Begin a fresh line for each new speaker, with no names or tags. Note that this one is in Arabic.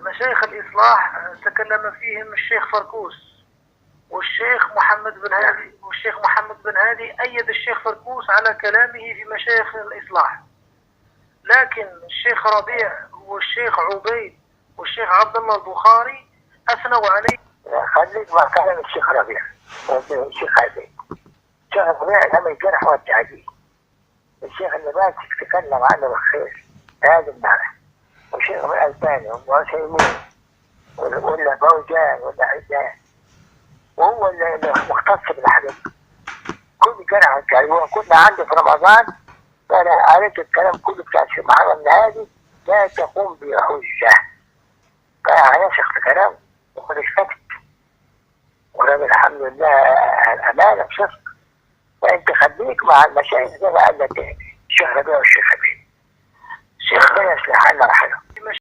مشايخ الإصلاح تكلم فيهم الشيخ فركوس والشيخ محمد بن هادي، والشيخ محمد بن هادي أيد الشيخ فركوس على كلامه في مشايخ الإصلاح، لكن الشيخ ربيع والشيخ عبيد والشيخ عبد الله البخاري أثنوا عليه.
خليك مع كلام الشيخ ربيع والشيخ عبيد. الشيخ ربيع لما الجرح والتعديل، الشيخ اللي ماسك تكلم عنه بالخير هذا امبارح، والشيخ الألباني والعثيمين ولا فوزان ولا عزام، وهو اللي مختص بالحديث. كل جرح والتعديل كنا عنده في رمضان، فأنا قريت الكلام كله بتاع الشيخ محمد النهادي لا تقوم بحجة، فهيثق في كلامه ومش ساكت، ورب الحمد لله الأمانة بصدق. فأنت خليك مع المشايخ زي ما قال لك الشيخ ربيع والشيخ عبيد. الشيخ ربيع يصلح لنا رحله.